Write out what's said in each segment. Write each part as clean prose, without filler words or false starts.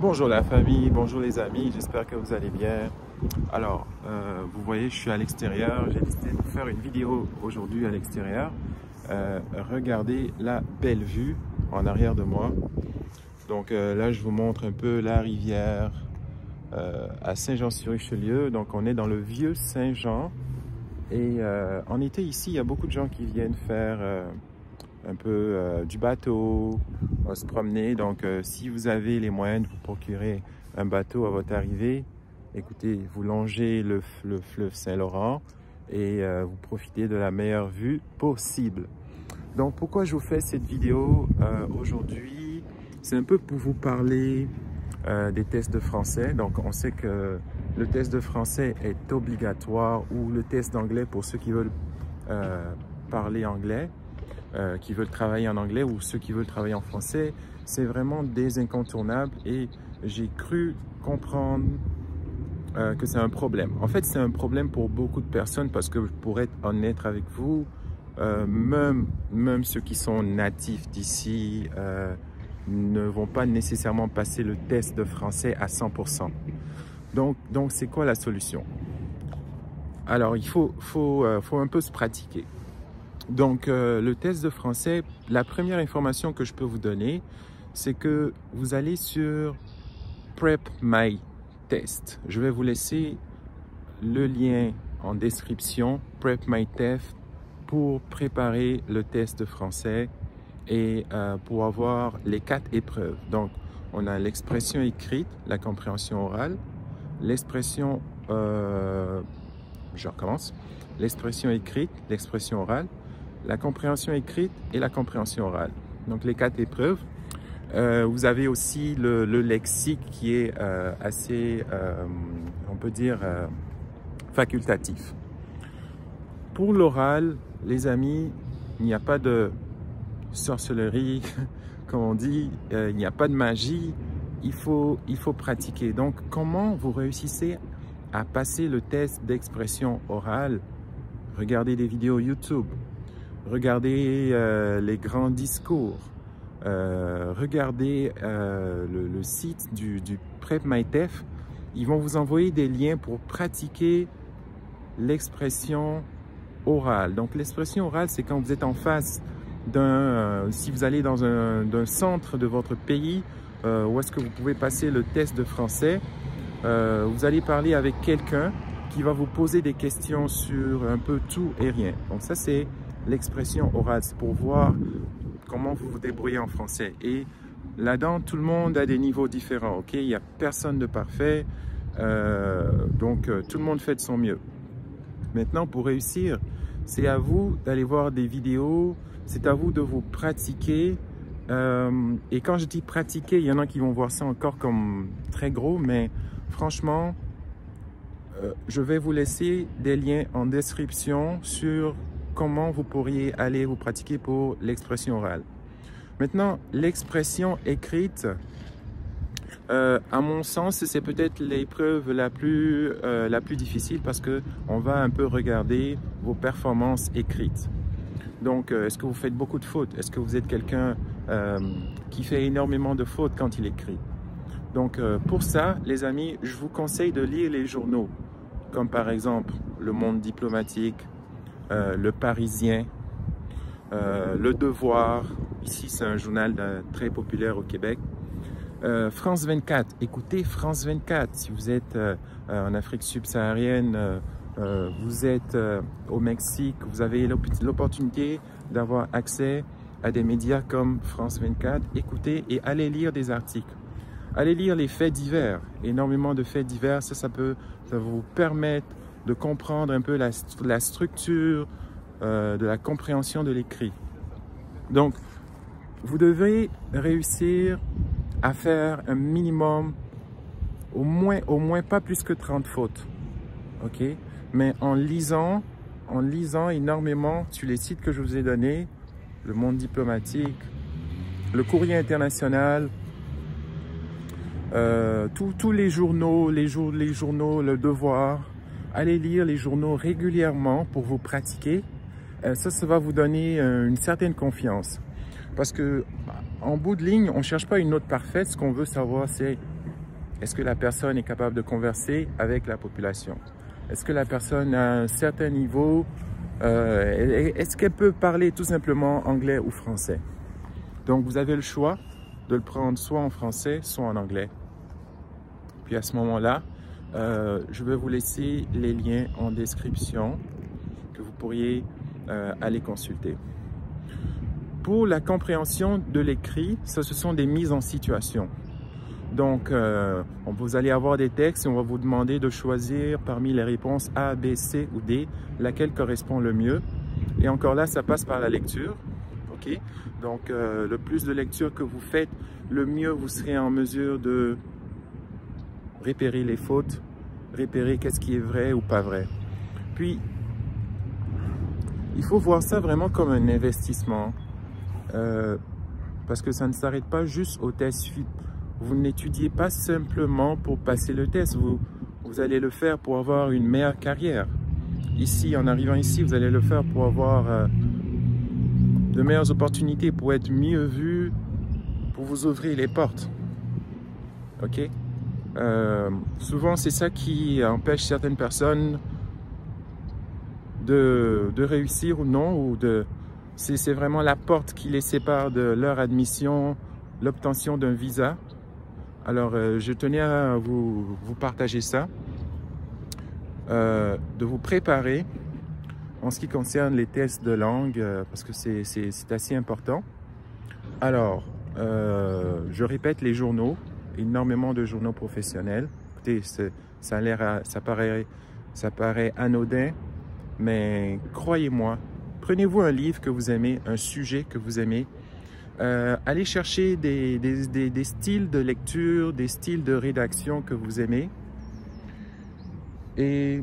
Bonjour la famille, bonjour les amis, j'espère que vous allez bien. Alors, vous voyez, je suis à l'extérieur, j'ai décidé de vous faire une vidéo aujourd'hui à l'extérieur. Regardez la belle vue en arrière de moi. Donc là, je vous montre un peu la rivière à Saint-Jean-sur-Richelieu. Donc on est dans le vieux Saint-Jean. Et en été ici, il y a beaucoup de gens qui viennent faire un peu du bateau, se promener. Donc si vous avez les moyens de vous procurer un bateau à votre arrivée, écoutez, vous longez le fleuve Saint-Laurent et vous profitez de la meilleure vue possible. Donc pourquoi je vous fais cette vidéo aujourd'hui? C'est un peu pour vous parler des tests de français. Donc on sait que le test de français est obligatoire, ou le test d'anglais pour ceux qui veulent parler anglais, qui veulent travailler en anglais, ou ceux qui veulent travailler en français. C'est vraiment des incontournables et j'ai cru comprendre que c'est un problème. En fait, c'est un problème pour beaucoup de personnes parce que, pour être honnête avec vous, même ceux qui sont natifs d'ici ne vont pas nécessairement passer le test de français à 100%. Donc c'est quoi la solution? Alors, il faut un peu se pratiquer. Donc, le test de français, la première information que je peux vous donner, c'est que vous allez sur Prep My Test. Je vais vous laisser le lien en description, Prep My Test, pour préparer le test de français et pour avoir les 4 épreuves. Donc, on a l'expression écrite, la compréhension orale, l'expression, je recommence, l'expression écrite, l'expression orale, la compréhension écrite et la compréhension orale. Donc, les 4 épreuves. Vous avez aussi le lexique qui est assez, on peut dire, facultatif. Pour l'oral, les amis, il n'y a pas de sorcellerie, comme on dit, il n'y a pas de magie, il faut pratiquer. Donc, comment vous réussissez à passer le test d'expression orale? Regardez des vidéos YouTube, regardez les grands discours, regardez le site du Prep My Test. Ils vont vous envoyer des liens pour pratiquer l'expression orale. Donc, l'expression orale, c'est quand vous êtes en face si vous allez dans d'un centre de votre pays où est-ce que vous pouvez passer le test de français, vous allez parler avec quelqu'un qui va vous poser des questions sur un peu tout et rien. Donc ça, c'est l'expression orale, c'est pour voir comment vous vous débrouillez en français. Et là-dedans, tout le monde a des niveaux différents, ok? Il n'y a personne de parfait, donc tout le monde fait de son mieux. Maintenant, pour réussir, c'est à vous d'aller voir des vidéos, c'est à vous de vous pratiquer. Et quand je dis pratiquer, il y en a qui vont voir ça encore comme très gros, mais franchement, je vais vous laisser des liens en description sur comment vous pourriez aller vous pratiquer pour l'expression orale. Maintenant, l'expression écrite, à mon sens, c'est peut-être l'épreuve la plus difficile parce qu'on va un peu regarder vos performances écrites. Donc, est-ce que vous faites beaucoup de fautes? Est-ce que vous êtes quelqu'un qui fait énormément de fautes quand il écrit? Donc, pour ça, les amis, je vous conseille de lire les journaux, comme par exemple Le Monde diplomatique, Le Parisien, Le Devoir. Ici, c'est un journal très populaire au Québec. France 24, écoutez France 24. Si vous êtes en Afrique subsaharienne, vous êtes au Mexique, vous avez l'opportunité d'avoir accès à des médias comme France 24. Écoutez et allez lire des articles. Allez lire les faits divers, énormément de faits divers. Ça va vous permettre de comprendre un peu la structure de la compréhension de l'écrit. Donc, vous devez réussir à faire un minimum, au moins pas plus que 30 fautes, ok? Mais en lisant énormément sur les sites que je vous ai donnés, Le Monde diplomatique, Le Courrier international, tous les journaux, Le Devoir, allez lire les journaux régulièrement pour vous pratiquer. Ça va vous donner une certaine confiance. Parce que, en bout de ligne, on ne cherche pas une note parfaite. Ce qu'on veut savoir, c'est Est-ce que la personne est capable de converser avec la population? Est-ce que la personne a un certain niveau? Est-ce qu'elle peut parler tout simplement anglais ou français? Donc, vous avez le choix de le prendre soit en français, soit en anglais. Puis à ce moment-là, je vais vous laisser les liens en description que vous pourriez aller consulter. Pour la compréhension de l'écrit, ce sont des mises en situation. Donc, vous allez avoir des textes et on va vous demander de choisir parmi les réponses A, B, C ou D, laquelle correspond le mieux. Et encore là, ça passe par la lecture. Okay? Donc, le plus de lecture que vous faites, le mieux vous serez en mesure de repérer les fautes, repérer qu'est-ce qui est vrai ou pas vrai. Puis, il faut voir ça vraiment comme un investissement. Parce que ça ne s'arrête pas juste au test. Vous n'étudiez pas simplement pour passer le test, vous allez le faire pour avoir une meilleure carrière. Ici, en arrivant ici, vous allez le faire pour avoir de meilleures opportunités, pour être mieux vu, pour vous ouvrir les portes. Ok? Souvent, c'est ça qui empêche certaines personnes de réussir ou non, c'est vraiment la porte qui les sépare de leur admission, l'obtention d'un visa. Alors, je tenais à vous partager ça, de vous préparer en ce qui concerne les tests de langue, parce que c'est assez important. Alors, je répète les journaux, énormément de journaux professionnels. Écoutez, ça paraît anodin, mais croyez-moi, prenez-vous un livre que vous aimez, un sujet que vous aimez. Allez chercher des styles de lecture, des styles de rédaction que vous aimez. Et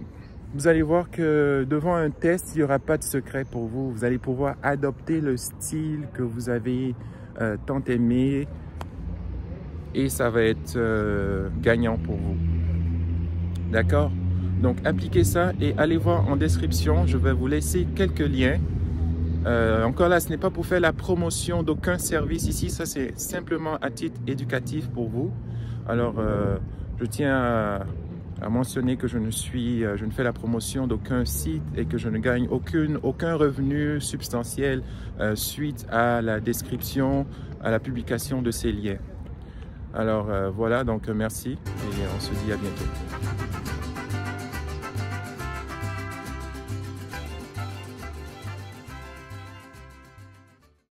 vous allez voir que devant un test, il n'y aura pas de secret pour vous. Vous allez pouvoir adopter le style que vous avez tant aimé. Et ça va être gagnant pour vous. D'accord? Donc, appliquez ça et allez voir en description. Je vais vous laisser quelques liens. Encore là, ce n'est pas pour faire la promotion d'aucun service ici. Ça, c'est simplement à titre éducatif pour vous. Alors, je tiens à mentionner que je ne fais la promotion d'aucun site et que je ne gagne aucun revenu substantiel suite à la description, à la publication de ces liens. Alors, voilà, donc merci et on se dit à bientôt.